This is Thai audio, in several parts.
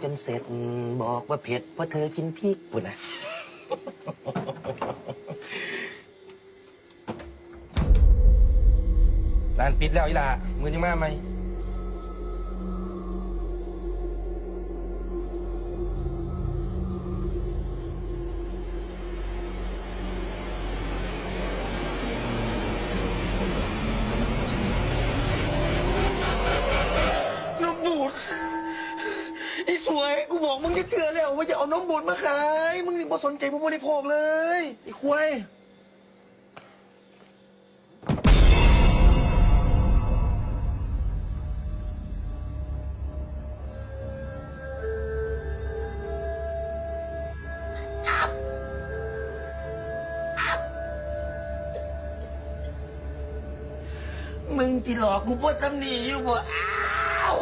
จนเสร็จบอกว่าเผ็ดเพราะเธอกินพริกปุ่นนะร้านปิดแล้วอีหล่ะมือนี้มาไหมน้ำบูดไอ้สวยกูบอกมึงจะเตือนแล้วว่าจะเอาน้ำบูดมาขายมึงนี่บ่สนใจผู้บริโภคเลยไอ้ควายมึงที่หลอกกูเพราะตำหนิอยู่บ่อ้าว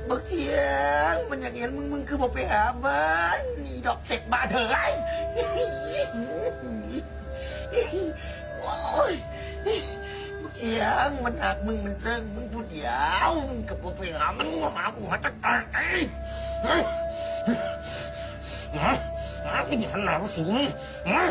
บักเทียงมันอย่างเงี้ยมึงคือบอกไปหามันนี่ดอกเสกบาเถอะไอ้โอ้ยบักเทียงมันหักมึงมันเซิงมึงพูดเดียวมึงกับบอกไปหามันหากูหาตะกายไอ้หากูหันหน้าสูงเฮ้ย